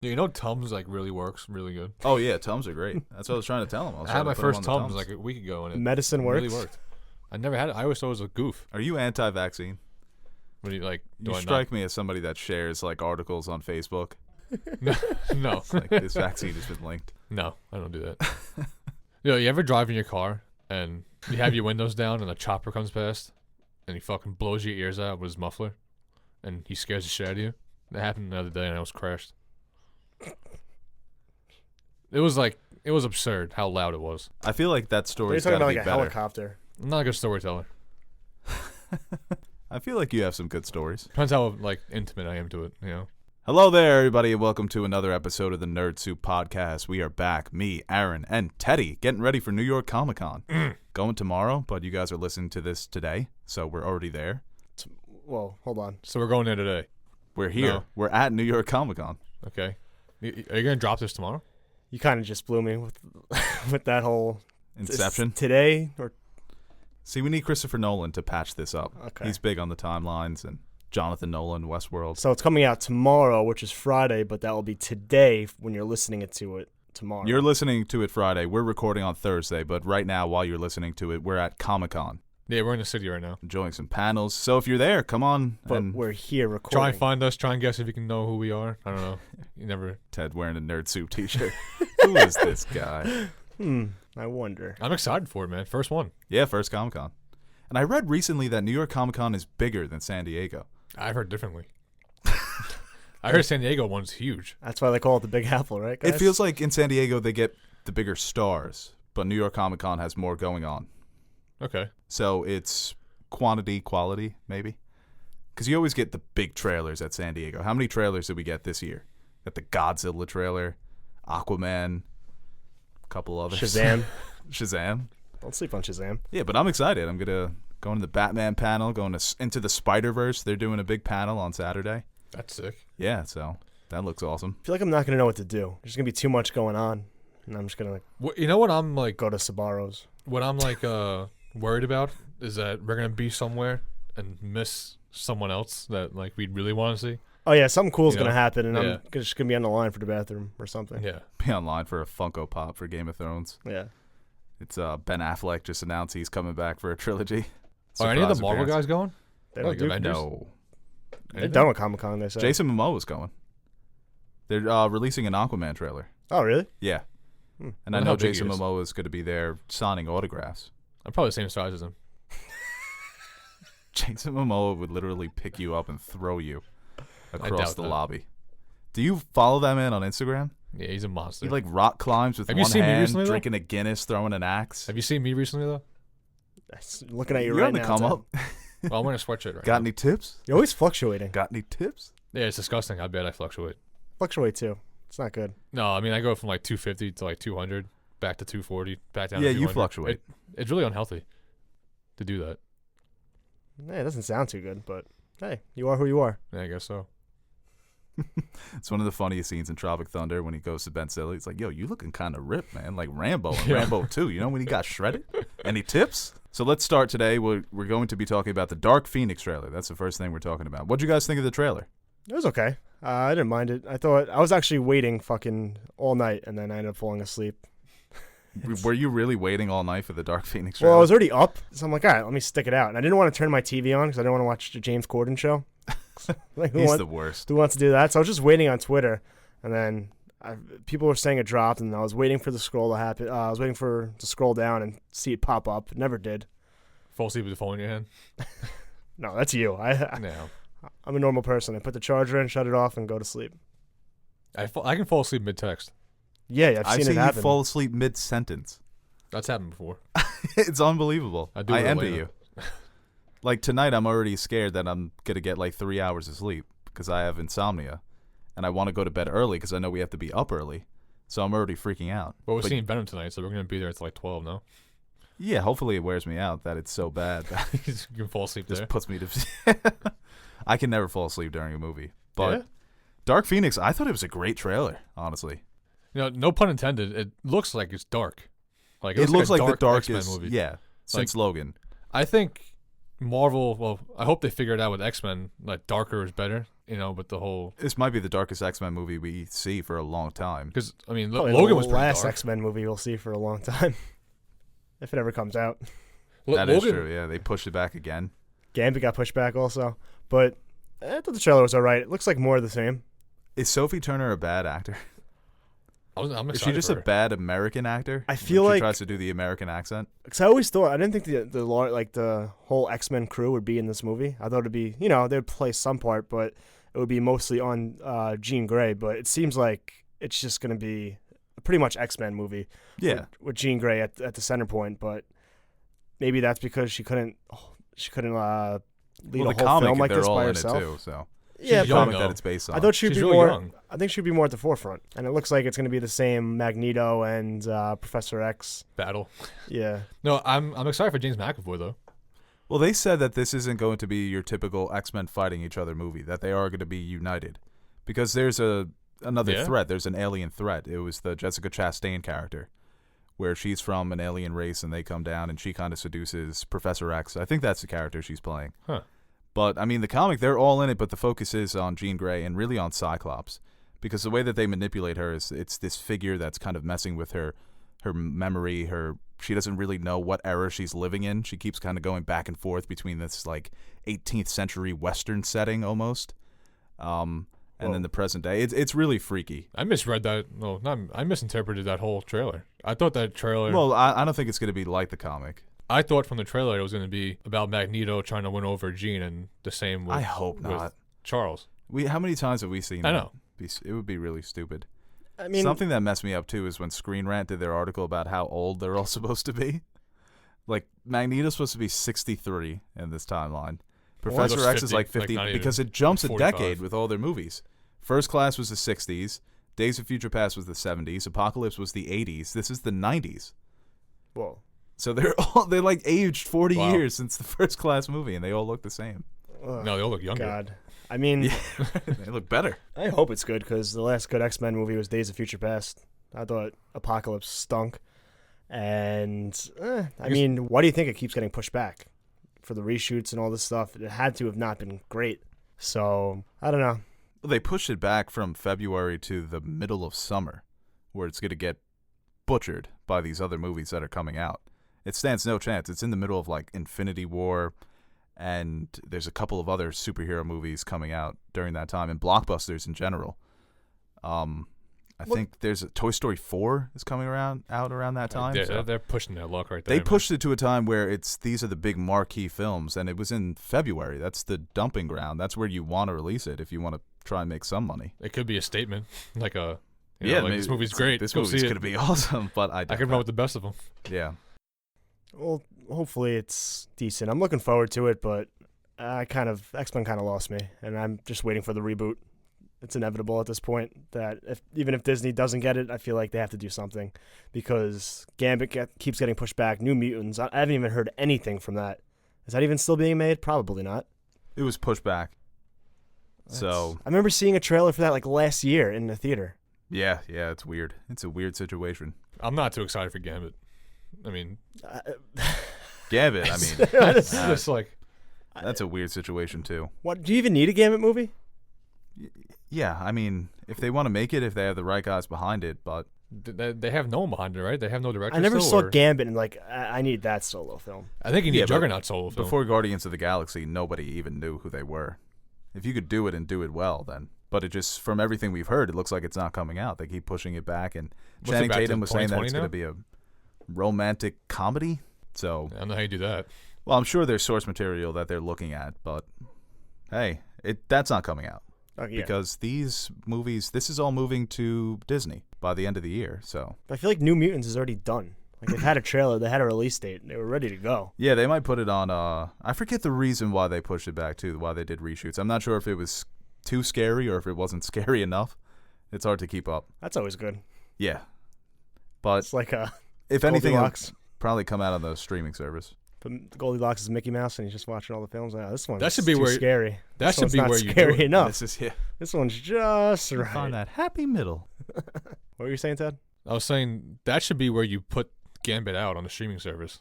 Yeah, you know Tums like really works really good. Oh yeah, Tums are great. That's what I was trying to tell him. I had my first Tums like a week ago and it Medicine really works. worked. I never had it. I always thought it was a goof. Are you anti-vaccine? When you like, You strike me as somebody that shares like articles on Facebook. No, It's like this vaccine has been linked. no, I don't do that. You ever drive in your car and you have your windows down and a chopper comes past and he fucking blows your ears out with his muffler and he scares the shit out of you? That happened the other day and I was crashed. It was absurd how loud it was. I feel like that You're story's talking got to about be like a better. helicopter. I'm not a good storyteller. I feel like you have some good stories. Depends how like intimate I am to it, you know. Hello there, everybody, and welcome to another episode of the Nerd Soup Podcast. We are back, me, Aaron, and Teddy, getting ready for New York Comic Con. Going tomorrow, but you guys are listening to this today, so we're already there. Well, hold on. So we're going there today. We're here. No. We're at New York Comic Con. Okay. Are you gonna drop this tomorrow? You kind of just blew me with with that whole Inception. today or See, we need Christopher Nolan to patch this up. Okay. He's big on the timelines, and Jonathan Nolan, Westworld. so it's coming out tomorrow, which is Friday, but that will be today when you're listening to it tomorrow. You're listening to it Friday. We're recording on Thursday, but right now, while you're listening to it, we're at Comic Con, Yeah, we're in the city right now. enjoying some panels. So if you're there, come on. but And we're here recording. Try and find us. Try and guess if you can know who we are. I don't know. You never. Ted wearing a Nerd Soup t-shirt. Who is this guy? I wonder. I'm excited for it, man. First one. Yeah, first Comic Con. And I read recently that New York Comic Con is bigger than San Diego. I've heard differently. I heard San Diego one's huge. That's why they call it the Big Apple, right, guys? It feels like in San Diego they get the bigger stars, but New York Comic Con has more going on. Okay. So it's quantity, quality, maybe? Because you always get the big trailers at San Diego. How many trailers did we get this year? Got the Godzilla trailer, Aquaman, a couple others. Shazam. Shazam. Don't sleep on Shazam. Yeah, but I'm excited. I'm going to go into the Batman panel, going into the Spider-Verse. They're doing a big panel on Saturday. That's sick. Yeah, so that looks awesome. I feel like I'm not going to know what to do. There's going to be too much going on, and I'm just going to You know what I'm like? go to Sbarro's. What I'm like worried about is that we're gonna be somewhere and miss someone else that like we'd really want to see. Oh, yeah, something cool is You going to know? happen, and Yeah. I'm just going to be on the line for the bathroom or something. Yeah. Be online for a Funko Pop for Game of Thrones. Yeah. It's Ben Affleck just announced he's coming back for a trilogy. Are any of the Surprise Marvel appearance. guys going? They Like don't do Avengers? No. They're done with Comic-Con, they said. Jason Momoa's going. They're releasing an Aquaman trailer. Oh, really? Yeah. Hmm. And I Wonder know how big he Jason is. Momoa is going to be there signing autographs. I'm probably the same size as him. Jason Momoa would literally pick you up and throw you across doubt the that. lobby. Do you follow that man on Instagram? Yeah, he's a monster. He like rock climbs with Have you one seen me hand, recently, though? drinking a Guinness, throwing an axe. Have you seen me recently though? Looking at you You're right on the now. come Ted. up. Well, I'm wearing a sweatshirt right Got now. any tips? You're always fluctuating. Got any tips? Yeah, it's disgusting how bad I fluctuate. Fluctuate, too. It's not good. No, I mean I go from like 250 to like 200, back to 240, back down Yeah, to 200. you fluctuate. It's really unhealthy to do that. Yeah, it doesn't sound too good, but hey, you are who you are. Yeah, I guess so. It's one of the funniest scenes in Tropic Thunder when he goes to Ben Stiller. He's like, yo, you looking kind of ripped, man. Like Rambo and Yeah. Rambo 2. You know when he got shredded? Any tips? So let's start today. We're going to be talking about the Dark Phoenix trailer. That's the first thing we're talking about. What'd you guys think of the trailer? It was okay. I didn't mind it. I was actually waiting fucking all night, and then I ended up falling asleep. Were you really waiting all night for the Dark Phoenix trailer? Well, I was already up, so I'm like, all right, let me stick it out. And I didn't want to turn my TV on because I didn't want to watch the James Corden show. Like, He's the worst. who wants to do that? So I was just waiting on Twitter, and then people were saying it dropped, and I was waiting for the scroll to happen. I was waiting to scroll down and see it pop up. It never did. Fall asleep with the phone in your hand. No, that's you. No, I'm a normal person. I put the charger in, shut it off, and go to sleep. I can fall asleep mid text. Yeah, I've I've seen seen it you happen. fall asleep mid-sentence. That's happened before. It's unbelievable. I do I it envy later. you. Like tonight, I'm already scared that I'm going to get like 3 hours of sleep because I have insomnia. And I want to go to bed early because I know we have to be up early. So I'm already freaking out. Well, we're But seeing Venom tonight, so we're gonna be there until like 12. No, yeah, hopefully it wears me out that it's so bad that you can fall asleep just there. puts me to... I can never fall asleep during a movie. But Yeah? Dark Phoenix, I thought it was a great trailer, honestly. You know, no pun intended. It looks like it's dark. Like It looks like a the dark X-Men darkest, movie. yeah, since Logan. I think Marvel. Well, I hope they figure it out with X-Men. Like darker is better. with the whole. This might be the darkest X-Men movie we see for a long time. Because I mean, Probably Logan the was pretty last dark. X-Men movie we'll see for a long time, if it ever comes out. That is Logan, true. Yeah, they pushed it back again. Gambit got pushed back also, but I thought the trailer was all right. It looks like more of the same. Is Sophie Turner a bad actor? I'm excited. Is she just for a her. bad American actor? I feel when like- she tries to do the American accent. Because I always thought, I didn't think the whole X-Men crew would be in this movie. I thought it'd be, they'd play some part, but it would be mostly on Jean Grey. But it seems like it's just going to be a pretty much X-Men movie. Yeah. With Jean Grey at the center point, but maybe that's because she couldn't lead Well, a the whole comic, film like they're this all by in herself. it too. So Yeah, She's the young, comic though. that it's based on. I thought she'd She's be really more. young. I think she'd be more at the forefront, and it looks like it's going to be the same Magneto and Professor X. Battle. Yeah, No, I'm excited for James McAvoy though. Well, they said that this isn't going to be your typical X-Men fighting each other movie, that they are going to be united. Because there's another Yeah? threat. There's an alien threat. It was the Jessica Chastain character, where she's from an alien race and they come down and she kind of seduces Professor X. I think that's the character she's playing. Huh. But, I mean, the comic, they're all in it, but the focus is on Jean Grey and really on Cyclops. Because the way that they manipulate her is it's this figure that's kind of messing with her memory, she doesn't really know what era she's living in. She keeps kind of going back and forth between this, 18th century Western setting almost. And then the present day. It's really freaky. I misread that. No, I misinterpreted that whole trailer. I thought that trailer. Well, I don't think it's going to be like the comic. I thought from the trailer it was going to be about Magneto trying to win over Jean, and the same with. I hope not. with Charles. How many times have we seen I that? know. It would be really stupid. I mean, Something that messed me up too is when Screen Rant did their article about how old they're all supposed to be. Magneto's supposed to be 63 in this timeline. Professor looks X is 50, like 50 not because even it jumps a 45. decade with all their movies. First Class was the 60s. Days of Future Past was the 70s. Apocalypse was the 80s. This is the 90s. whoa. So they're aged 40 Wow. years since the First Class movie, and they all look the same. Ugh, No, they all look younger. God. I mean, Yeah. They look better. I hope it's good because the last good X-Men movie was Days of Future Past. I thought Apocalypse stunk. And, I mean, why do you think it keeps getting pushed back? For the reshoots and all this stuff, it had to have not been great. So, I don't know. Well, they pushed it back from February to the middle of summer, where it's going to get butchered by these other movies that are coming out. It stands no chance. It's in the middle of Infinity War, and there's a couple of other superhero movies coming out during that time, and blockbusters in general. I think there's a Toy Story 4 is coming out around that time. so They're pushing their luck right there. they man. pushed it to a time where these are the big marquee films, and it was in February. That's the dumping ground. That's where you want to release it if you want to try and make some money. It could be a statement, like a. Maybe this movie's great. This Go movie's see going to be awesome, but I I could run with the best of them. Yeah. Well, hopefully it's decent. I'm looking forward to it, but X-Men kind of lost me, and I'm just waiting for the reboot. It's inevitable at this point that even if Disney doesn't get it, I feel like they have to do something because Gambit keeps getting pushed back. New Mutants, I haven't even heard anything from that. Is that even still being made? Probably not. It was pushed back. So, I remember seeing a trailer for that last year in the theater. yeah, it's weird. It's a weird situation. I'm not too excited for Gambit. I mean, Gambit, I mean, it's just that's a weird situation too. What do you even need a Gambit movie? Yeah, I mean, if they want to make it, if they have the right guys behind it, but they have no one behind it, right? They have no director. I never still, saw Gambit and I need that solo film. I think you need Yeah, a but Juggernaut solo film. before Guardians of the Galaxy, nobody even knew who they were. If you could do it and do it well, then. But it just, from everything we've heard, it looks like it's not coming out. They keep pushing it back, and What's it Channing back to, Tatum was saying that it's 2020 going to be a romantic comedy. So, I don't know how you do that. well, I'm sure there's source material that they're looking at, but hey, that's not coming out. Oh, yeah. Because these movies, this is all moving to Disney by the end of the year. So I feel like New Mutants is already done. They've had a trailer, they had a release date, they were ready to go. yeah, they might put it on. I forget the reason why they pushed it back too. Why they did reshoots. I'm not sure if it was too scary or if it wasn't scary enough. It's hard to keep up. That's always good. Yeah, but It's like if anything, it'll Goldilocks. probably come out on the streaming service. But Goldilocks is Mickey Mouse, and he's just watching all the films. This one's That should be too where- scary. that This should one's be not where you do scary it. enough. This is yeah. This one's just You right. find that happy middle. What were you saying, Ted? I was saying that should be where you put Gambit out on the streaming service.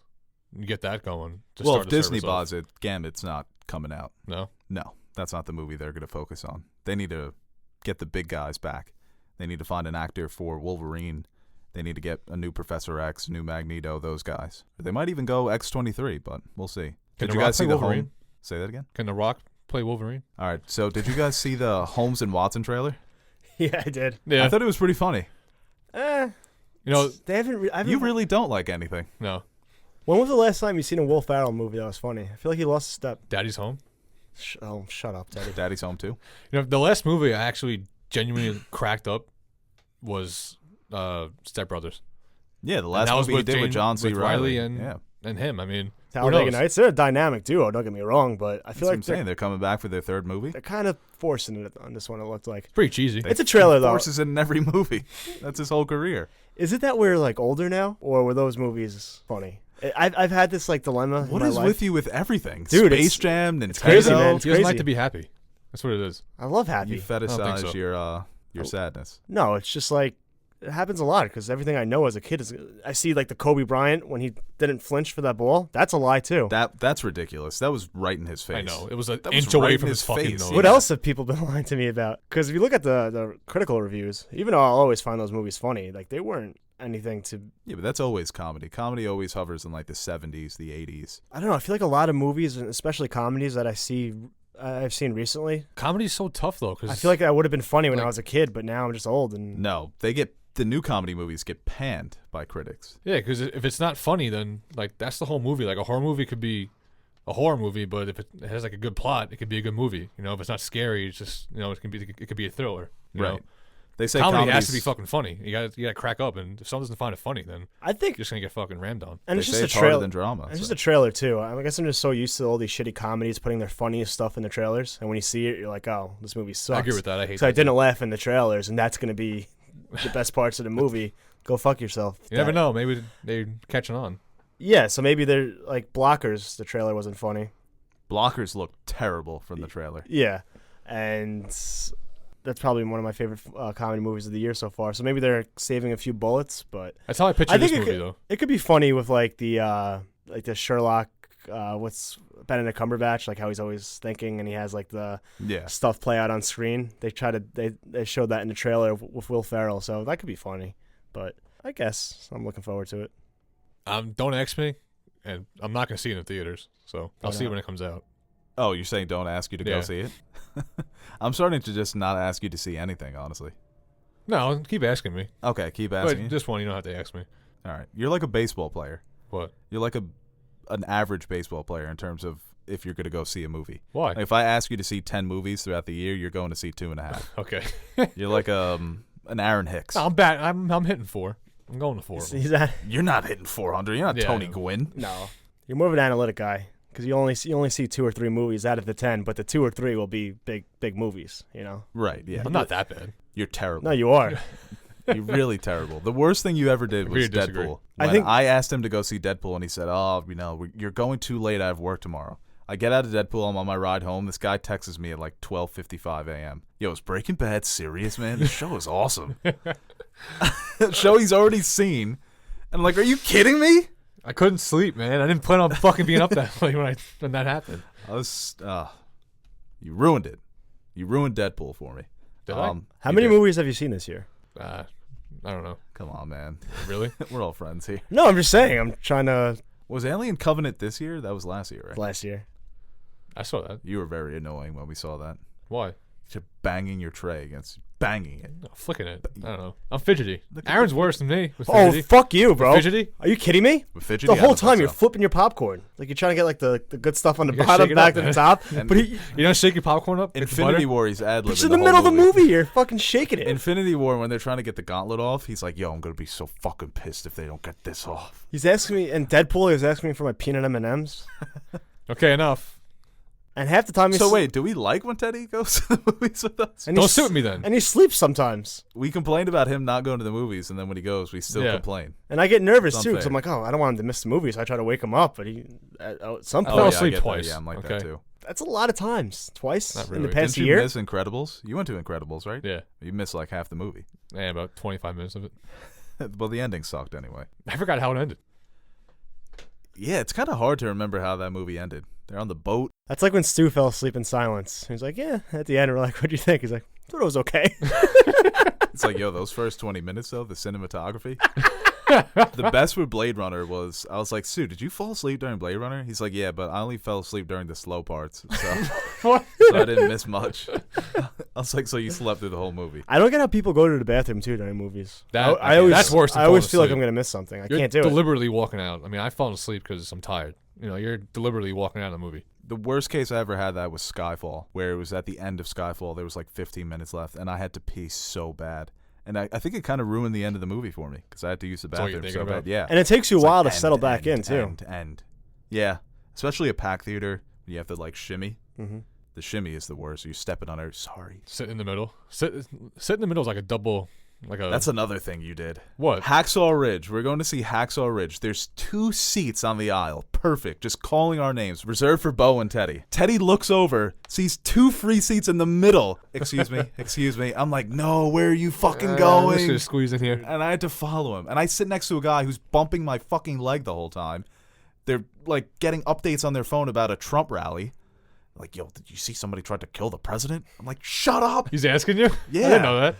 You get that going. To Well, start if the Disney service off. buys it, Gambit's not coming out. No. No, That's not the movie they're going to focus on. They need to get the big guys back. They need to find an actor for Wolverine. They need to get a new Professor X, new Magneto, those guys. They might even go X-23, but we'll see. Can Did The you Rock guys see play the Wolverine? home? Say that again? Can The Rock play Wolverine? All right, so did you guys see the Holmes and Watson trailer? Yeah, I did. Yeah. I thought it was pretty funny. Eh, You know, they haven't. I haven't You really don't like anything. no. When was the last time you seen a Will Ferrell movie that was funny? I feel like he lost a step. Daddy's Home. Shut up, Teddy. Daddy's Home too. You know, the last movie I actually genuinely cracked up was Step Brothers. Yeah, the And last that was movie he did with John C. with Riley. and yeah. and him. I mean, Talladega knows? Nights. They're a dynamic duo. Don't get me wrong, but I That's feel what like I'm saying. They're coming back for their third movie. they're kind of forcing it on this one. It looked like. it's pretty cheesy. It's a trailer, though. Forces it in every movie. That's his whole career. Is it that we're like older now, or were those movies funny? I've had this like dilemma. What in my is life. with you with everything? Dude, Space it's Jam, Nintendo. crazy, man. He It's doesn't like crazy. to be happy. That's what it is. I love happy. You don't think fetishize so. your sadness. No, it's just like it happens a lot because everything I know as a kid is I see like the Kobe Bryant when he didn't flinch for that ball. That's a lie too. That's ridiculous. That was right in his face. I know. It was an That was inch away right from in his his fucking face. nose. What Yeah. else have people been lying to me about? Because if you look at the critical reviews, even though I'll always find those movies funny, like they weren't anything to. Yeah, but that's always comedy. Comedy always hovers in like the 70s, the 80s. I don't know. I feel like a lot of movies, and especially comedies that I've seen recently. Comedy's so tough though, because I feel like that would have been funny when I like- was a kid, but now I'm just old and. No, the new comedy movies get panned by critics. yeah, because if it's not funny, then like that's the whole movie. Like a horror movie could be a horror movie, but if it has like a good plot, it could be a good movie. You know, if it's not scary, it's just it could be a thriller. You know? They say Comedy has to comedies- be fucking funny. You gotta crack up, and if someone doesn't find it funny, then I think. you're just gonna get fucking rammed on. And They it's say just a it's harder trailer. than drama. It's so. just a trailer too. I guess I'm just so used to all these shitty comedies putting their funniest stuff in the trailers, and when you see it, you're like, "Oh, this movie sucks." I agree with that. I hate. So I that. didn't laugh in the trailers, and that's gonna be the best parts of the movie. Go fuck yourself. You never know. Maybe they're catching on. Yeah, so maybe they're like Blockers. The trailer wasn't funny. Blockers look terrible from the trailer. Yeah, and that's probably one of my favorite comedy movies of the year so far. So maybe they're saving a few bullets, but That's how I picture I this think movie, though. it could be funny with like the Sherlock. What's Benedict Cumberbatch, like how he's always thinking, and he has like the Yeah. stuff play out on screen. They showed that in the trailer with Will Ferrell, so that could be funny. But I guess I'm looking forward to it. Don't ask me, and I'm not gonna see it in the theaters. So I'll see it when it comes out. Oh, you're saying don't ask you to go Yeah. see it? I'm starting to just not ask you to see anything, honestly. No, keep asking me. Okay, keep But asking. this one, you don't have to ask me. All right. You're like a baseball player. What? You're like an average baseball player in terms of if you're going to go see a movie. Why? Like if I ask you to see 10 movies throughout the year, you're going to see 2.5. Okay. You're like an Aaron Hicks. No, I'm hitting 4. I'm going to 4. of them. He's that You're not hitting 400. You're not Yeah, Tony I know. Gwynn. no, you're more of an analytic guy because you only see 2 or 3 movies out of the 10, but the 2 or 3 will be big movies. You know. Right, yeah. I'm not that bad. You're terrible. No, you are. You're really terrible. The worst thing you ever did was Agree to disagree. Deadpool. I When think- I asked him to go see Deadpool, and he said, you're going too late. I have work tomorrow. I get out of Deadpool. I'm on my ride home. This guy texts me at like 12:55 a.m. Yo, is Breaking Bad serious, man? The show is awesome. Show he's already seen. And I'm like, are you kidding me? I couldn't sleep, man. I didn't plan on fucking being up that late when that happened. I was, you ruined it. You ruined Deadpool for me. Did I? How you many did. movies have you seen this year? I don't know. Come on, man. Really? We're all friends here. No, I'm just saying. I'm trying to Was Alien Covenant this year? That was last year, right? last year. I saw that. You were very annoying when we saw that. Why? You're banging your tray against banging it. No, flicking it. I don't know. I'm fidgety. Look at Aaron's worse than me with Oh, fidgety. fuck you, bro. Fidgety? Are you kidding me? With fidgety, The I whole don't think time you're so. flipping your popcorn. Like you're trying to get like the good stuff on the You gotta bottom shake it back up, to the man. top. And But You don't shake your popcorn up? Get the Infinity butter? War, he's ad-libbing it's in the whole middle of the movie. You're fucking shaking it. Infinity War, when they're trying to get the gauntlet off, he's like, yo, I'm going to be so fucking pissed if they don't get this off. He's asking me, and Deadpool, he was asking me for my peanut M&Ms. Okay, enough. And half the time he's So wait, do we like when Teddy goes to the movies with us? and Don't he's- sit with me then. And he sleeps sometimes. We complained about him not going to the movies, and then when he goes, we still Yeah. complain. And I get nervous It's too because unfair. I'm like, oh, I don't want him to miss the movie, so I try to wake him up. But he, at some point, fell yeah, asleep I get that. twice. Yeah, I'm like Okay. that too. that's a lot of times. Twice Not in really. the past Didn't you year. miss Incredibles? You went to Incredibles, right? Yeah. You missed like half the movie. Yeah, about 25 minutes of it. Well, the ending sucked anyway. I forgot how it ended. Yeah, it's kind of hard to remember how that movie ended. They're on the boat. That's like when Stu fell asleep in silence. He's like, yeah, at the end, we're like, what'd you think? He's like, I thought it was okay. It's like, yo, those first 20 minutes, though, the cinematography. The best with Blade Runner was, I was like, Stu, did you fall asleep during Blade Runner? He's like, yeah, but I only fell asleep during the slow parts. So I didn't miss much. I was like, so you slept through the whole movie. I don't get how people go to the bathroom, too, during movies. That's worse than I always falling feel like asleep. I'm going to miss something. I You're can't do it. deliberately walking out. I mean, I've fallen asleep because I'm tired. You know, you're deliberately walking out of the movie. The worst case I ever had that was Skyfall, where it was at the end of Skyfall. There was like 15 minutes left, and I had to pee so bad. And I think it kind of ruined the end of the movie for me because I had to use the That's what you're bathroom thinking so about? bad. Yeah. And it takes you a It's while like to settle back in, too. End. Yeah. Especially a packed theater. You have to like shimmy. Mm-hmm. The shimmy is the worst. You're stepping on it. Sorry. Sit in the middle. Sit in the middle is like a double, like a. That's another thing you did. What? Hacksaw Ridge. We're going to see Hacksaw Ridge. There's 2 seats on the aisle. Perfect. Just calling our names. Reserved for Bo and Teddy. Teddy looks over, sees 2 free seats in the middle. Excuse me. Excuse me. I'm like, no, where are you fucking I'm going? just gonna squeeze in here. And I had to follow him. And I sit next to a guy who's bumping my fucking leg the whole time. They're like getting updates on their phone about a Trump rally. Like, yo, did you see somebody tried to kill the president? I'm like, shut up. He's asking you? Yeah. I didn't know that.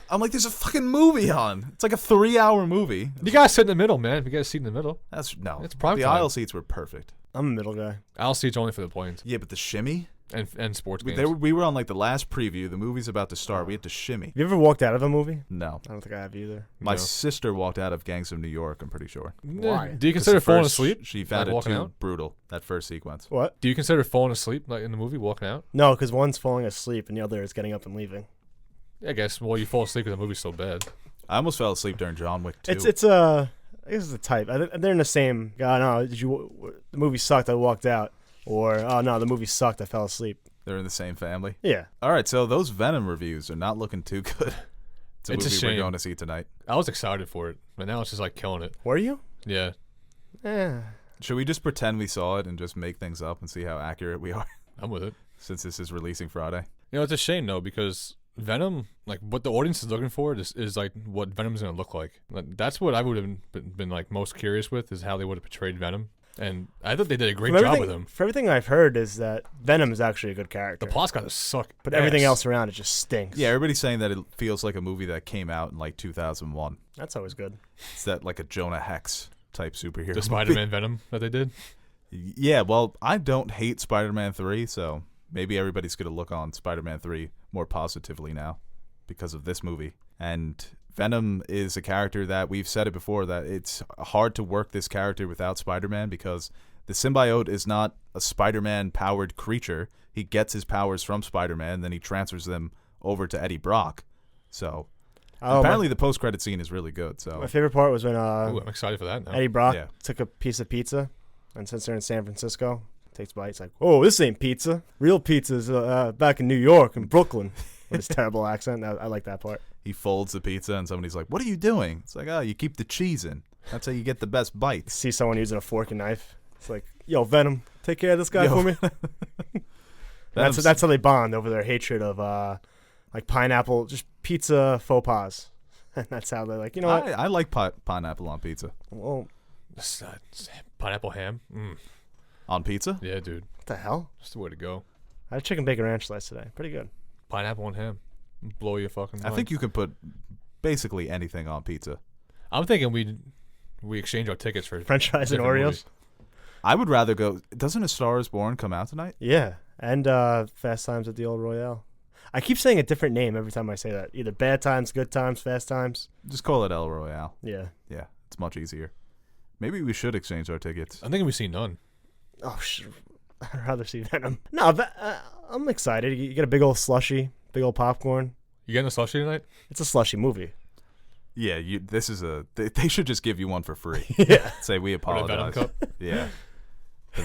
I'm like, there's a fucking movie on. It's like a 3-hour movie. You gotta sit in the middle, man. You gotta sit in the middle. That's no. It's prime the time. aisle seats were perfect. I'm a middle guy. I'll seats only for the planes Yeah, but the shimmy. and sports We, games. we were on like the last preview. The movie's about to start. We had to shimmy. Have you ever walked out of a movie? No. I don't think I have either. My No. sister walked out of Gangs of New York, I'm pretty sure. Why? Do you 'Cause consider the falling first- asleep? She Like found it walking too out? brutal, that first sequence. What? Do you consider falling asleep like in the movie, walking out? No, because one's falling asleep and the other is getting up and leaving. I guess. Well, you fall asleep because the movie's so bad. I almost fell asleep during John Wick 2. I guess it's the type. They're in the same. Oh, no, the movie sucked. I walked out. Or oh no, the movie sucked. I fell asleep. They're in the same family. Yeah. All right, so those Venom reviews are not looking too good. It's a It's a movie we're shame. going to see tonight. I was excited for it, but now it's just like killing it. Were you? Yeah. Yeah. Should we just pretend we saw it and just make things up and see how accurate we are I'm with it. since this is releasing Friday? You know, it's a shame though because Venom, like what the audience is looking for, is like what Venom's gonna look like. That's what I would have been like most curious with is how they would have portrayed Venom, and I thought they did a great job with him. For everything I've heard is that Venom is actually a good character. The plot's gotta suck, but everything ass. else around it just stinks. Yeah, everybody's saying that it feels like a movie that came out in like 2001. That's always good. It's that like a Jonah Hex type superhero. The movie. Spider-Man Venom that they did. Yeah, well, I don't hate Spider-Man 3, so maybe everybody's going to look on Spider-Man 3 more positively now because of this movie. And Venom is a character that we've said it before that it's hard to work this character without Spider-Man because the symbiote is not a Spider-Man powered creature. He gets his powers from Spider-Man, then he transfers them over to Eddie Brock. So apparently the post-credit scene is really good. So My favorite part was when Ooh, I'm excited for that now. Eddie Brock Yeah. took a piece of pizza, and since they're in San Francisco, takes a bite. It's like, oh, this ain't pizza. Real pizza's back in New York and Brooklyn. With his terrible accent. I like that part. he folds the pizza and somebody's like, what are you doing? It's like, oh, you keep the cheese in. That's how you get the best bites. See someone using a fork and knife. It's like, yo, Venom, take care of this guy Yo. for me. That's how they bond over their hatred of like pineapple, just pizza faux pas. And that's how they're like, you know what? I like pineapple on pizza. Well, It's pineapple ham. On pizza? Yeah, dude. what the hell? That's the way to go. I had chicken bacon ranch slice today. Pretty good. Pineapple and ham. Blow your fucking mind. I think you can put basically anything on pizza. I'm thinking we exchange our tickets for French fries and different Oreos. movies. I would rather go. Doesn't A Star Is Born come out tonight? Yeah, and Fast Times at the Old Royale. I keep saying a different name every time I say that. Either Bad Times, Good Times, Fast Times. Just call it El Royale. Yeah. Yeah, it's much easier. Maybe we should exchange our tickets. I'm thinking we see none. Oh, I'd rather see Venom. No, I'm excited. You get a big old slushy, big old popcorn. You getting a slushy tonight? It's a slushy movie. Yeah, this is they should just give you one for free. Yeah. Say we Or the Venom apologize. cup? Yeah. The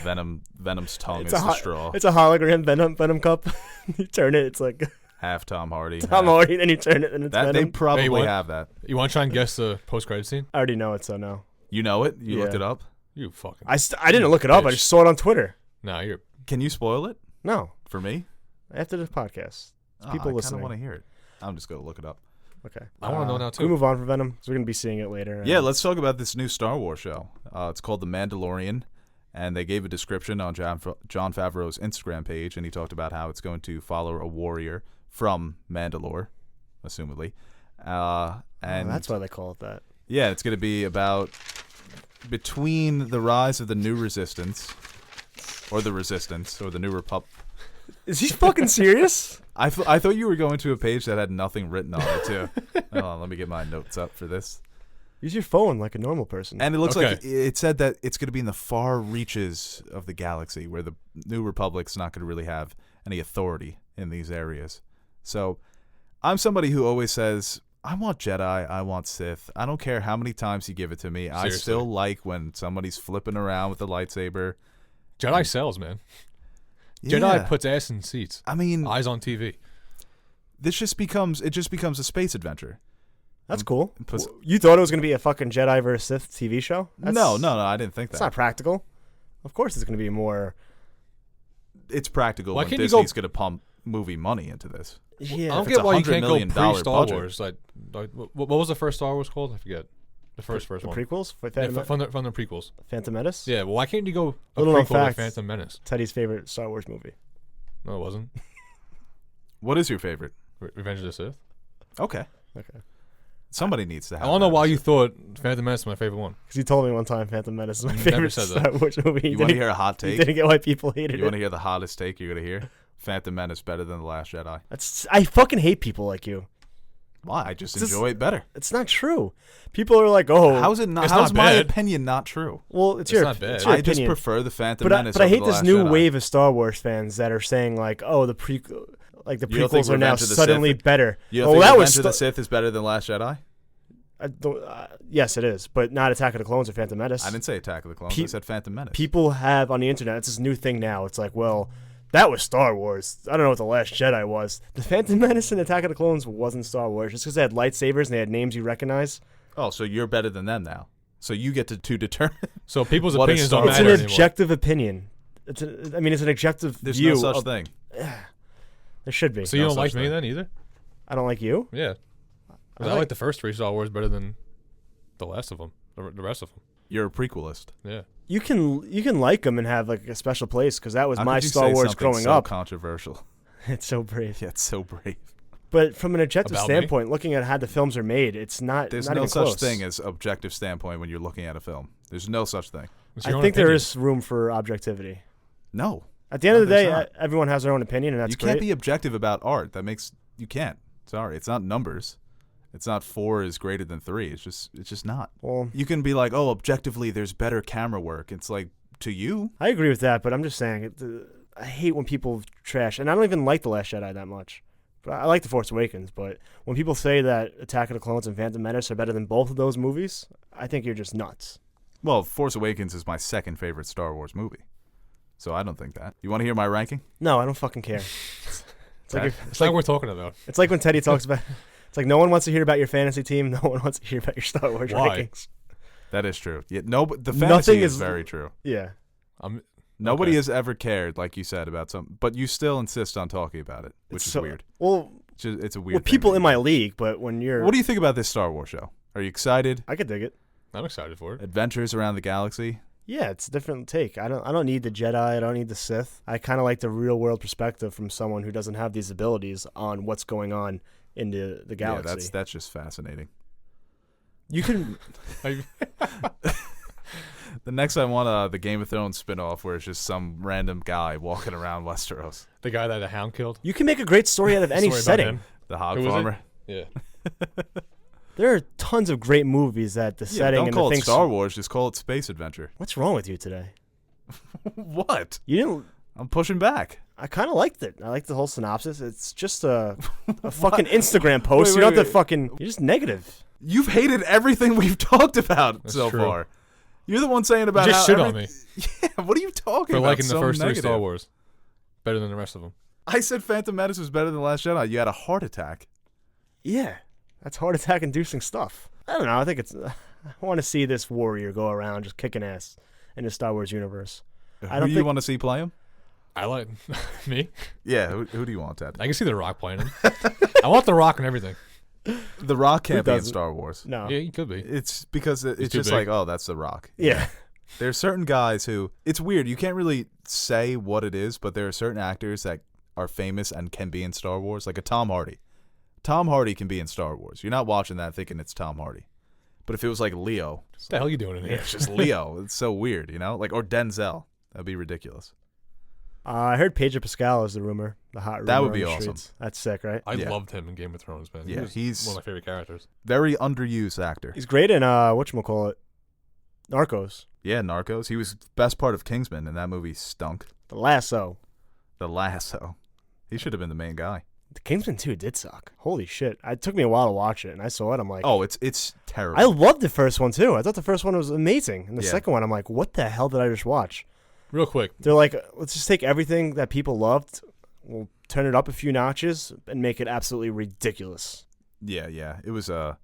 Venom's tongue It's is a the straw. It's a hologram Venom cup. You turn it, it's like Half Tom Hardy. Tom half- Hardy, then you turn it, and it's That they Venom. probably Hey, what? have that. You want to try and guess the post-credit scene? I already know it, so no. You know it? You looked Yeah. it up? You fucking. I didn't look it up. I Bitch. just saw it on Twitter. Nah, you're. Can you spoil it No, for me? after the podcast. Oh, people I listening. want to hear it. I'm just going to look it up. Okay. I want to know now Can we too. move on from Venom? 'Cause we're gonna be seeing it later. Yeah, let's talk about this new Star Wars show. It's called The Mandalorian. And they gave a description on John Favreau's Instagram page, and he talked about how it's going to follow a warrior from Mandalore, assumedly. And that's why they call it that. Yeah, it's going to be about between the rise of the new resistance, or the resistance, or the new republic. Is he fucking serious? I thought you were going to a page that had nothing written on it, too. Hold on, let me get my notes up for this. Use your phone like a normal person. And it looks like it said that it's going to be in the far reaches of the galaxy where the New Republic's not going to really have any authority in these areas. So I'm somebody who always says, I want Jedi, I want Sith. I don't care how many times you give it to me. Seriously. I still like when somebody's flipping around with a lightsaber. Jedi sells, man. Yeah. Jedi puts ass in seats. I mean, eyes on TV. It just becomes a space adventure. That's cool. You thought it was going to be a fucking Jedi vs. Sith TV show? No, I didn't think that. It's not practical. Of course it's going to be more... It's practical when Disney's going to pump movie money into this. Yeah. I don't get why you can't go pre-Star Wars. Like, what was the first Star Wars called? I forget. The first one. Prequels? From the prequels. Phantom Menace? Yeah, well, why can't you go a Little prequel to Phantom Menace? Teddy's favorite Star Wars movie. No, it wasn't. What is your favorite? Revenge of the Sith. Okay. Somebody needs to have I don't know why you thought Phantom Menace was my favorite one. Because you told me one time Phantom Menace is my favorite Star Wars movie. You want to hear a hot take? You didn't get why people hated it. You want to hear the hottest take you're going to hear? Phantom Menace better than The Last Jedi. I fucking hate people like you. Why? I just enjoy it better. It's not true. People are like, oh. How's it not? How's my opinion not true? Well, it's your opinion. I just prefer the Phantom Menace. But I hate this new Jedi. wave of Star Wars fans that are saying like, oh, the prequels are now suddenly better. You don't think Revenge of the Sith is better than Last Jedi? Yes, it is, but not Attack of the Clones or Phantom Menace. I didn't say Attack of the Clones. I said Phantom Menace. People have on the internet. It's this new thing now. It's like, well, that was Star Wars. I don't know what the Last Jedi was. The Phantom Menace and Attack of the Clones wasn't Star Wars just because they had lightsabers and they had names you recognize. Oh, so you're better than them now. So you get to determine. So people's opinions don't matter anymore. It's an objective opinion. It's an objective There's view. There's no such thing. There should be. So you don't like me then either? I don't like you? Yeah. I like the first three Star Wars better than the last of them. The rest of them. You're a prequelist. Yeah. You can like them and have like a special place because that was How my could you Star say Wars something growing so up. Controversial. It's so brave. Yeah, it's so brave. But from an objective About standpoint, looking at how the films are made, it's not. There's not no even such close. thing as objective standpoint when you're looking at a film. There's no such thing. I think there is room for objectivity. No. At the end of the day, everyone has their own opinion, and that's great. You can't be objective about art. You can't. Sorry, it's not numbers. It's not 4 is greater than 3. It's just not. Well, you can be like, oh, objectively, there's better camera work. It's like, to you. I agree with that, but I'm just saying, I hate when people trash, and I don't even like The Last Jedi that much. But I like The Force Awakens, but when people say that Attack of the Clones and Phantom Menace are better than both of those movies, I think you're just nuts. Well, Force Awakens is my second favorite Star Wars movie. So I don't think that. You want to hear my ranking? No, I don't fucking care. It's like what we're talking about. It's like when Teddy talks about... It's like no one wants to hear about your fantasy team. No one wants to hear about your Star Wars rankings. That is true. Yeah, no, but the fantasy is very true. Yeah. Nobody has ever cared, like you said, about something, but you still insist on talking about it, which is weird. Well, it's a weird. Well, people in my league, but when you're... What do you think about this Star Wars show? Are you excited? I could dig it. I'm excited for it. Adventures around the galaxy. Yeah, it's a different take. I don't need the Jedi. I don't need the Sith. I kind of like the real world perspective from someone who doesn't have these abilities on what's going on in the galaxy. Yeah, that's just fascinating. You can. The next I want the Game of Thrones spinoff where it's just some random guy walking around Westeros. The guy that the Hound killed. You can make a great story out of any setting. The hog farmer. Yeah. There are tons of great movies that the setting and the things. Don't call it Star Wars. Just call it Space Adventure. What's wrong with you today? What? You didn't. I'm pushing back. I kind of liked it. I liked the whole synopsis. It's just a fucking Instagram post. You don't have to fucking. You're just negative. You've hated everything we've talked about so far. You're the one saying about just shit on me. Yeah, what are you talking about? For liking the first 3 Star Wars better than the rest of them. I said Phantom Menace was better than The Last Jedi. You had a heart attack. Yeah, that's heart attack inducing stuff. I don't know. I think it's. I want to see this warrior go around just kicking ass in the Star Wars universe. Who do you want to see play him? I like me. Yeah, who do you want, Ted? I can see The Rock playing him. I want The Rock and everything. The Rock can't be in Star Wars. No. Yeah, he could be. It's because it's just big. like, oh, that's The Rock. Yeah. There are certain guys who, it's weird, you can't really say what it is, but there are certain actors that are famous and can be in Star Wars, like a Tom Hardy. Tom Hardy can be in Star Wars. You're not watching that thinking it's Tom Hardy. But if it was like Leo. What the hell are you doing in here? It's just Leo. It's so weird, like, or Denzel. That'd be ridiculous. I heard Pedro Pascal is the rumor. The hot rumor. That would be on the awesome. streets. That's sick, right? I loved him in Game of Thrones, man. Yeah, he's one of my favorite characters. Very underused actor. He's great in whatchamacallit, Narcos. Yeah, Narcos. He was best part of Kingsman, and that movie stunk. The Lasso. The Lasso. He should have been the main guy. The Kingsman 2 did suck. Holy shit. It took me a while to watch it, and I saw it. I'm like, Oh, it's terrible. I loved the first one, too. I thought the first one was amazing. And the Yeah. second one, I'm like, what the hell did I just watch? Real quick, They're like, let's just take everything that people loved, we'll turn it up a few notches, and make it absolutely ridiculous. Yeah. It's a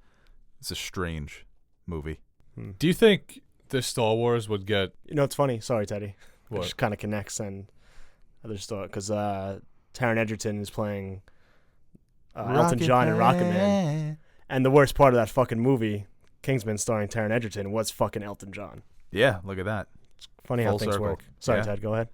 strange movie. do you think this Star Wars would get You know, it's funny. Sorry, Teddy. It what? just kind of connects and other stuff. Because Taron Egerton is playing Elton John in Rocket Man. And the worst part of that fucking movie, Kingsman starring Taron Egerton, was fucking Elton John. Yeah, look at that. Funny how Full things circle. work. Sorry, Yeah. Ted, go ahead.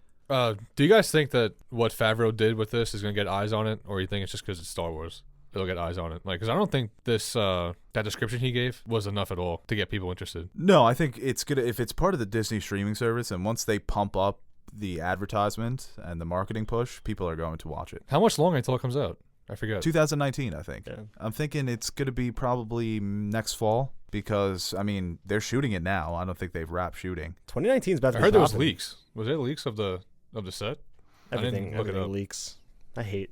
Do you guys think that what Favreau did with this is going to get eyes on it, or you think it's just because it's Star Wars? It'll get eyes on it. Like, because I don't think this that description he gave was enough at all to get people interested. No, I think it's good if it's part of the Disney streaming service, and once they pump up the advertisement and the marketing push, people are going to watch it. How much longer until it comes out? I forget. 2019, I think. Yeah. I'm thinking it's going to be probably next fall because, I mean, they're shooting it now. I don't think they've wrapped shooting. 2019 is about to I be heard there was popping. leaks. Was there leaks of the set? Everything look it up. leaks. I hate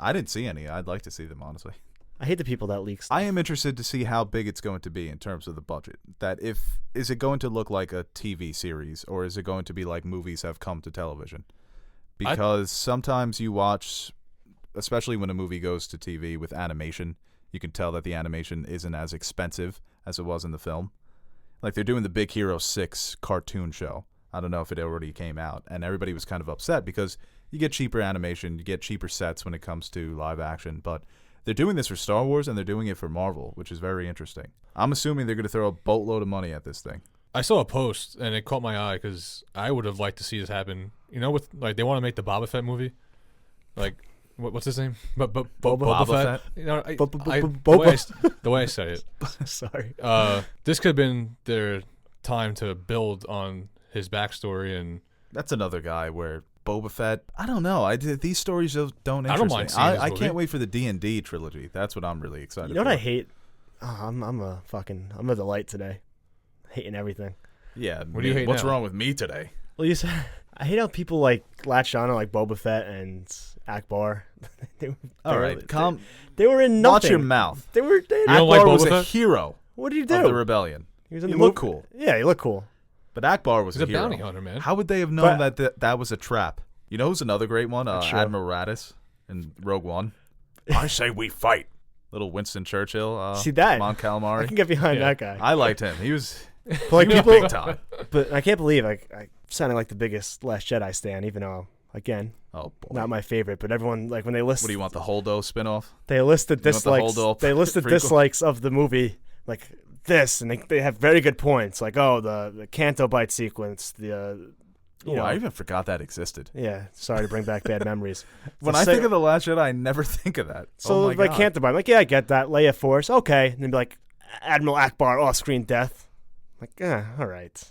I didn't see any. I'd like to see them, honestly. the people that leak stuff. I am interested to see how big it's going to be in terms of the budget. Is it going to look like a TV series, or is it going to be like movies have come to television? Because sometimes you watch, especially when a movie goes to TV with animation, you can tell that the animation isn't as expensive as it was in the film. Like they're doing the Big Hero 6 cartoon show. I don't know if it already came out, and everybody was kind of upset because you get cheaper animation, you get cheaper sets when it comes to live action, but they're doing this for Star Wars and they're doing it for Marvel, which is very interesting. I'm assuming they're going to throw a boatload of money at this thing. I saw a post and it caught my eye because I would have liked to see this happen. You know, with like they want to make the Boba Fett movie, like what's his name? Boba Fett. You know, the way I say it. Sorry. This could have been their time to build on his backstory, and That's another guy where Boba Fett, I don't know. These stories just don't interest I don't mind me. seeing this I movie. can't wait for the D&D trilogy. That's what I'm really excited You know what for. I hate? Oh, I'm a delight today. Hating everything. Yeah. What do you hate What's now? wrong with me today? Well, you said I hate how people like latch on to like Boba Fett and Akbar. All right, calm. They were in nothing. Watch your mouth. They You don't Akbar like was Boba a Fett? hero What did you of the do? rebellion. He was in He the looked movie. cool. Yeah, he looked cool. But Akbar was he's a a hero. bounty hunter, man. How would they have known But- that was a trap? You know who's another great one? Sure. Admiral Raddus in Rogue One. I say we fight. Little Winston Churchill. See that? Mon I Calamari. can get behind Yeah. that guy. I liked him. He was But like he was people, big time. but I can't believe I sounded like the biggest Last Jedi stan, even though again Oh boy. not my favorite. But everyone like when they list What do you want, the Holdo spinoff? they listed You want the dislikes. Holdo They listed prequel? dislikes of the movie like this, and they have very good points. Like the Canto Bite sequence. You know, I even forgot that existed. yeah. Sorry to bring back bad memories. When So I say- think of The Last Jedi, I never think of that. So oh my like God. Canto Bite, I'm like yeah, I get that. Leia Force, okay, and then be like Admiral Akbar off-screen death. Like all right.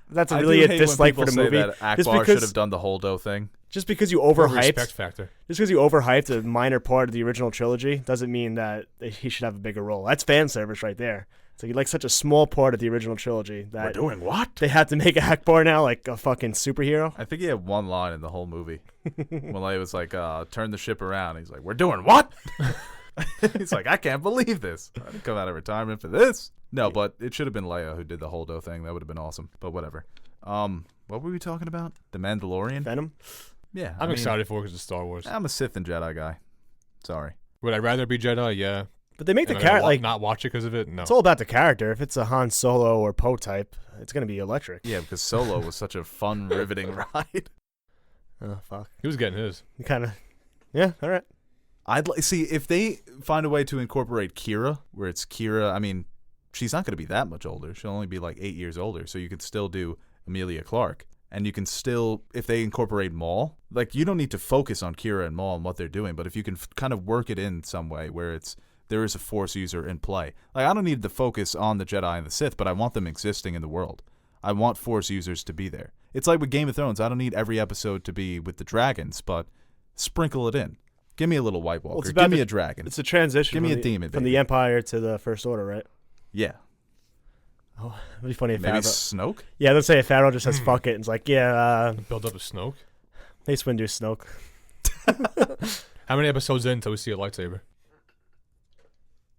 That's I really do a hate when dislike for people the say movie. that Just Akbar should because- have done the Holdo thing. Just because you More overhyped, respect factor. just because you overhyped a minor part of the original trilogy doesn't mean that he should have a bigger role. That's fan service right there. So you like such a small part of the original trilogy that doing what? they had to make Akbar now like a fucking superhero. I think he had one line in the whole movie. When Leia was like, turn the ship around. He's like, we're doing what? He's like, I can't believe this. I didn't come out of retirement for this. No, but it should have been Leia who did the Holdo thing. That would have been awesome. But whatever. What were we talking about? The Mandalorian? Venom. Yeah. I'm excited for it because it's Star Wars. I'm a Sith and Jedi guy. Sorry. Would I rather be Jedi? Yeah. But they make the And I'm gonna character like not watch it because of it. No. it's all about the character. If it's a Han Solo or Poe type, it's gonna be electric. Yeah, because Solo was such a fun, riveting ride. Oh fuck. He was getting his. You kind of. Yeah. All right. See if they find a way to incorporate Kira, where it's Kira. I mean, she's not going to be that much older. She'll only be like 8 years older, so you could still do Emilia Clarke. And you can still, if they incorporate Maul, like you don't need to focus on Kira and Maul and what they're doing, but if you can kind of work it in some way where there is a Force user in play. Like I don't need to focus on the Jedi and the Sith, but I want them existing in the world. I want Force users to be there. It's like with Game of Thrones. I don't need every episode to be with the dragons, but sprinkle it in. Give me a little White Walker. Give me a dragon. It's a transition. Give me a demon, from baby. the Empire to the First Order, right? Yeah. Oh, it'd be funny if Maybe Favreau. Snoke? Yeah, let's say if Favreau just says fuck it and it's like, Build up a Snoke. Mace Windu Snoke. How many episodes in until we see a lightsaber?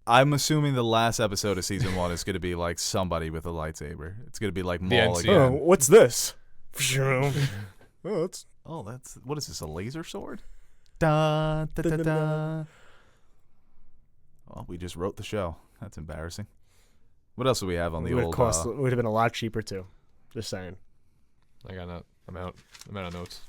I'm assuming the last episode of season 1 is going to be like somebody with a lightsaber. It's going to be like Maul NCO. again. Oh, what's this? It's Oh, what is this, a laser sword? Da, da, da, da. Well, we just wrote the show. That's embarrassing. What else do we have on the old... It would have been a lot cheaper too. Just saying. I got that. I'm out of notes.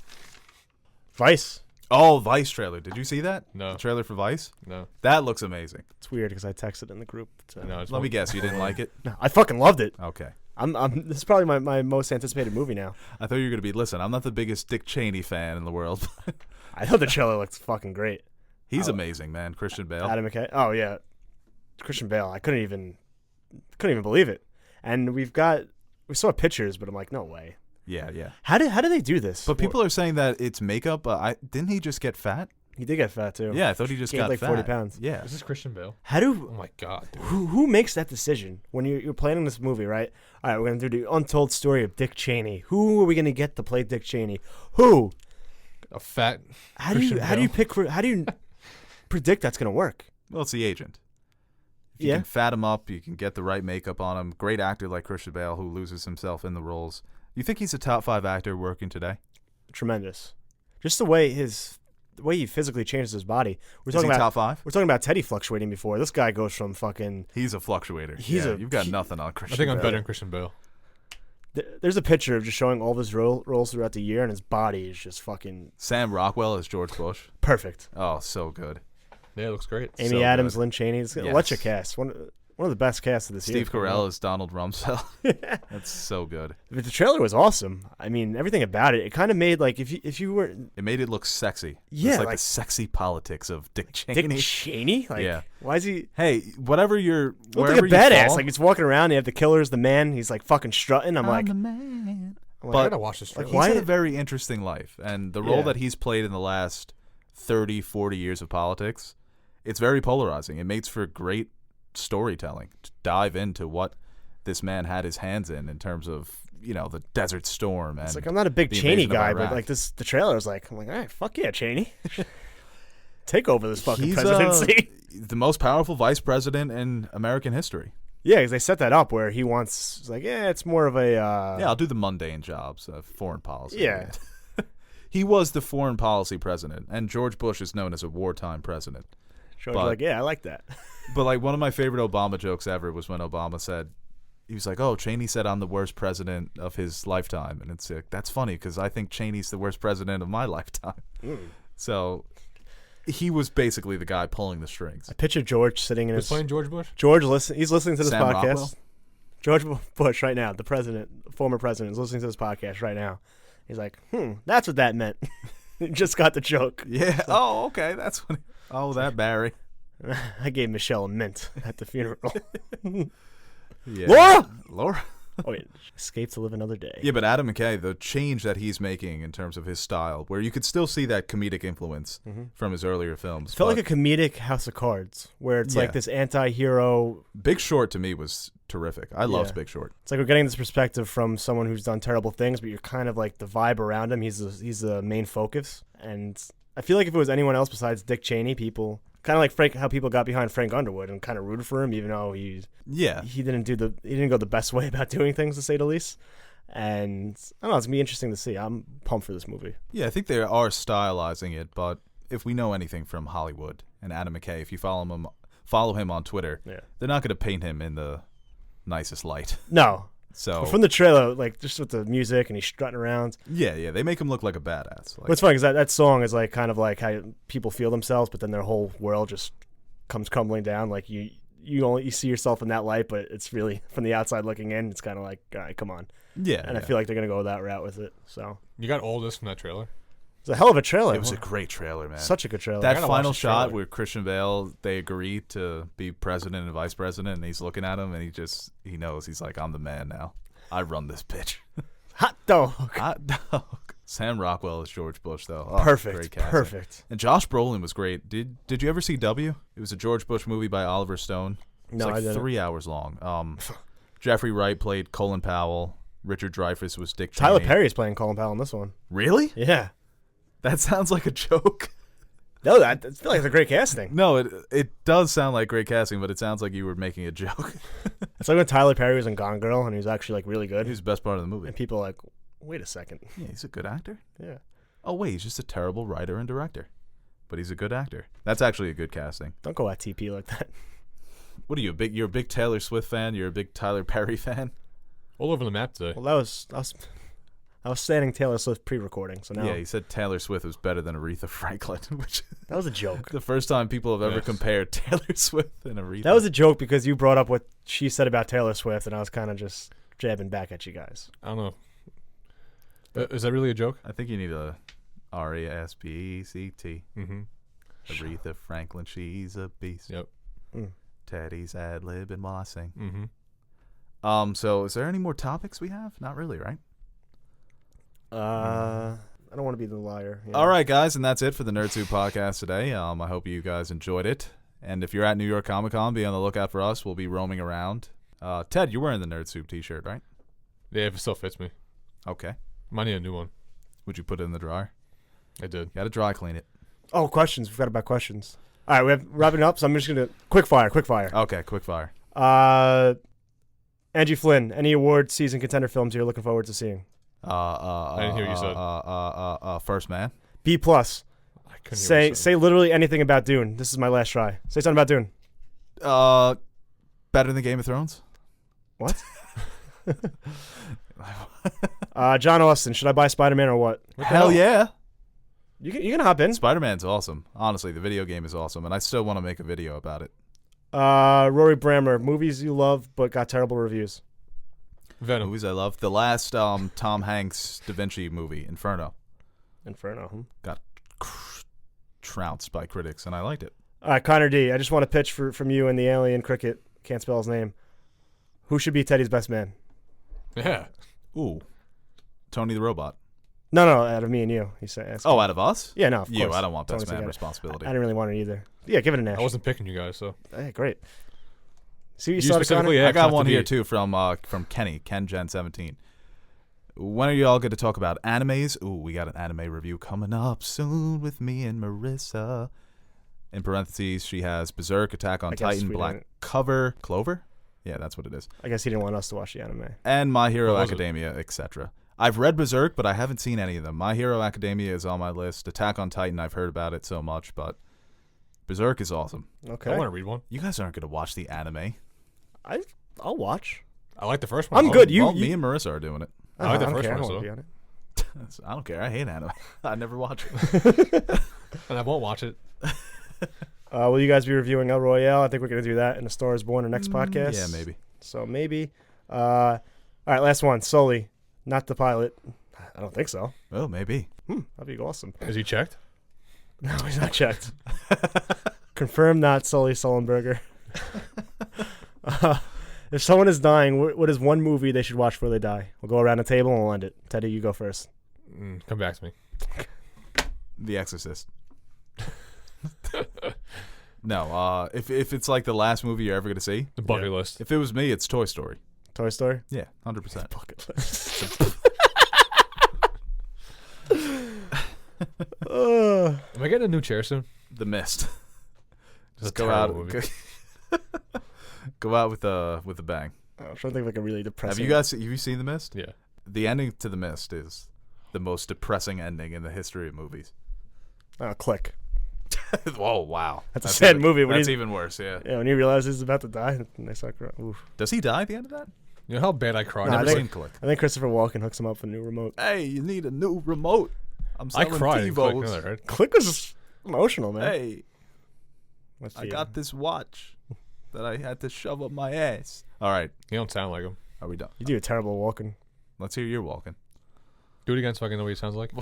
Vice. Vice trailer. Did you see that? No. The trailer for Vice? No. That looks amazing. It's weird because I texted in the group. No, it's Let me guess, you didn't like it? No, I fucking loved it. Okay. This is probably my most anticipated movie now. I thought you were going to be, listen, I'm not the biggest Dick Cheney fan in the world. I thought the trailer looks fucking great. He's amazing, man. Christian Bale. Adam McKay. Oh yeah, Christian Bale. I couldn't even believe it. And we saw pictures, but I'm like, no way. Yeah. How did they do this? But people are saying that it's makeup. Didn't he just get fat? He did get fat too. Yeah, I thought he just Gained got like fat. 40 pounds. Yeah. Is this Christian Bale? Oh Oh my god, dude. who makes that decision when you're planning this movie, right? All right, we're gonna do the untold story of Dick Cheney. Who are we gonna get to play Dick Cheney? Who? A fat. How do you predict that's gonna work? Well, it's the agent. If you can fat him up, you can get the right makeup on him. Great actor like Christian Bale who loses himself in the roles. You think he's a top 5 actor working today? Tremendous. Just the way he physically changes his body. Is he top 5? We're talking about Teddy fluctuating before. This guy goes from fucking. He's a fluctuator. You've got nothing on I Christian think I'm Bale. better than Christian Bale. There's a picture of just showing all of his roles throughout the year, and his body is just fucking Sam Rockwell as George Bush. perfect. Oh, so good. Yeah, it looks great. Amy So Adams, good. Lynn Chaney. It's Yes. electric cast. One of the best casts of this year. Steve Carell as Donald Rumsfeld. That's so good. But the trailer was awesome. I mean, everything about it. It kind of made like if you were It made it look sexy. Yeah, It's like like- the sexy politics of Dick Cheney. Dick Cheney. Like, Yeah. why is he? Hey, whatever you're... Look like wherever a you badass. fall, Like he's walking around. You have the killer's the man. He's like fucking strutting. I'm like, the man. I'm I like, gotta watch this like, trailer. He's why- had a very interesting life, and the role Yeah. that he's played in the last 30, 40 years of politics, it's very polarizing. It makes for great storytelling to dive into what this man had his hands in terms of, the Desert Storm. And it's like I'm not a big the Cheney invasion of guy, but Iraq. like the trailer was like, I'm like, all right, fuck yeah, Cheney, take over this fucking He's presidency. the most powerful vice president in American history. Yeah, because they set that up where he wants. It's like, it's more of a. Yeah, I'll do the mundane jobs of foreign policy. Yeah. He was the foreign policy president, and George Bush is known as a wartime president. George but- was like, yeah, I like that. But like one of my favorite Obama jokes ever was when Obama said, he was like, "Oh, Cheney said I'm the worst president of his lifetime," and it's like, that's funny because I think Cheney's the worst president of my lifetime. So he was basically the guy pulling the strings. I picture George sitting in Who's his. playing George Bush? George he's listening to this Sam podcast. Rockwell? George Bush right now, the former president, is listening to this podcast right now. He's like, that's what that meant. He just got the joke. Yeah. Oh, okay. That's what. That Barry. I gave Michelle a mint at the funeral. Yeah. Laura. Oh, wait, escape to live another day. Yeah, but Adam McKay, the change that he's making in terms of his style, where you could still see that comedic influence from his earlier films. It felt but like a comedic House of Cards, where it's Yeah. like this anti-hero. Big Short to me was terrific. I loved Yeah. Big Short. It's like we're getting this perspective from someone who's done terrible things, but you're kind of like the vibe around him. He's the main focus, and I feel like if it was anyone else besides Dick Cheney, people kind of like how people got behind Frank Underwood and kind of rooted for him, even though he didn't go the best way about doing things, to say the least. And I don't know, it's gonna be interesting to see. I'm pumped for this movie. Yeah, I think they are stylizing it, but if we know anything from Hollywood and Adam McKay, if you follow him on Twitter, Yeah. they're not going to paint him in the nicest light. No, So but from the trailer, like just with the music and he's strutting around. yeah, they make him look like a badass. Like, What's funny is that song is like kind of like how people feel themselves, but then their whole world just comes crumbling down. Like you see yourself in that light, but it's really from the outside looking in. It's kind of like, all right, come on. Yeah. And I feel like they're gonna go that route with it. So You got all this from that trailer? it's a hell of a trailer. It was a great trailer, man. Such a good trailer. That gotta final watch the shot trailer. where Christian Bale, they agree to be president and vice president, and he's looking at him, and he knows. He's like, I'm the man now. I run this bitch. Hot dog. Hot dog. Sam Rockwell is George Bush, though. Oh, Perfect. Great casting. Perfect. And Josh Brolin was great. Did you ever see W? It was a George Bush movie by Oliver Stone. It was No, like I didn't. 3 hours long. Jeffrey Wright played Colin Powell. Richard Dreyfuss was Dick Cheney. Tyler Perry's playing Colin Powell in this one. Really? Yeah. That sounds like a joke. No, I feel like it's a great casting. No, it does sound like great casting, but it sounds like you were making a joke. It's like when Tyler Perry was in Gone Girl and he was actually like really good. He's the best part of the movie. And people are like, wait a second. Yeah, he's a good actor. Yeah. Oh, wait, he's just a terrible writer and director. But he's a good actor. That's actually a good casting. Don't go at TP like that. What are you, you're a big Taylor Swift fan? You're a big Tyler Perry fan? All over the map today. Well, I was saying Taylor Swift pre-recording, so now Yeah, he said Taylor Swift was better than Aretha Franklin, which that was a joke. the first time people have ever Yes. compared Taylor Swift and Aretha. That was a joke because you brought up what she said about Taylor Swift, and I was kind of just jabbing back at you guys. I don't know. Is that really a joke? I think you need a R-E-S-P-E-C-T. Mm-hmm. Aretha Franklin, she's a beast. Yep. Teddy's ad-libbing while I sing. Mm-hmm. So is there any more topics we have? Not really, right? I don't want to be the liar. All right, guys, and that's it for the Nerd Soup podcast today. I hope you guys enjoyed it. And if you're at New York Comic Con, be on the lookout for us. We'll be roaming around. Ted, you're wearing the Nerd Soup t-shirt, right? Yeah, if it still fits me. Okay. Might need a new one. Would you put it in the dryer? I did. Got to dry clean it. Oh, questions. We forgot about questions. All right, we have wrapping up, so I'm just going to quick fire. Okay, quick fire. Angie Flynn, any award season contender films you're looking forward to seeing? I didn't hear what you said. First Man. B+. I couldn't hear what you said. Say literally anything about Dune. This is my last try. Say something about Dune. Better than Game of Thrones? What? John Austin, should I buy Spider-Man or what? Hell yeah. You can hop in. Spider-Man's awesome. Honestly, the video game is awesome, and I still want to make a video about it. Rory Brammer, movies you love but got terrible reviews. Venom. Movies I love. The last Tom Hanks Da Vinci movie, Inferno, Inferno. got trounced by critics, and I liked it. All right, Connor D, I just want to pitch from you and the alien cricket. Can't spell his name. Who should be Teddy's best man? Yeah. Ooh. Tony the Robot. No, out of me and you. He said. Oh, out of us? Yeah, no, of You, course. I don't want best Tony's man the guy. responsibility. I didn't really want it either. Yeah, give it an Ash. I wasn't picking you guys, so. Hey, great. See what you You saw, specifically, Connor? yeah. I got have to one be- here too from Kenny, Ken Gen 17. When are you all going to talk about animes? Ooh, we got an anime review coming up soon with me and Marissa. In parentheses, she has Berserk, Attack on I guess Titan, we Black didn't- Clover? Yeah, that's what it is. I guess he didn't want us to watch the anime. And My Hero What was it? Academia, etc. I've read Berserk, but I haven't seen any of them. My Hero Academia is on my list. Attack on Titan, I've heard about it so much, but Berserk is awesome. Okay. I want to read one. You guys aren't going to watch the anime. I'll watch. I like the first one. I'm good. Well, me and Marissa are doing it. I like the don't first care. one, I don't so. wanna be on it. I don't care. I hate anime. I never watch it. And I won't watch it. Will you guys be reviewing El Royale? I think we're going to do that in The Star is Born, our next podcast. Yeah, maybe. So maybe. All right, last one. Sully, not the pilot. I don't think so. Oh, maybe. That'd be awesome. Is he checked? No, he's not checked. Confirmed not Sully Sullenberger. If someone is dying, what is one movie they should watch before they die? We'll go around the table and we'll end it. Teddy, you go first. Come back to me. The Exorcist. No, if it's like the last movie you're ever going to see, The bucket list. if it was me, it's Toy Story. Toy Story? Yeah, 100%. Bucket list. Uh, Am I getting a new chair soon? The Mist. Just a go out. terrible movie. Go out with a bang. I'm trying to think of like a really depressing. Have you seen The Mist? Yeah. The ending to The Mist is the most depressing ending in the history of movies. Click. Oh wow, That's a sad movie. When That's he's, even worse. Yeah. yeah, when he realizes he's about to die, and they start crying. Oof. Does he die at the end of that? You know how bad I cried? Nah, Never I think- seen Click. I think Christopher Walken hooks him up with a new remote. Hey, you need a new remote. I'm I selling cried. in Click, TiVos. you know that, right? Click was emotional, man. Hey, Let's I see. got this watch. that I had to shove up my ass. All right, You don't sound like him. are we done? You do a terrible walking. Let's hear your walking. Do it again so I can know what he sounds like.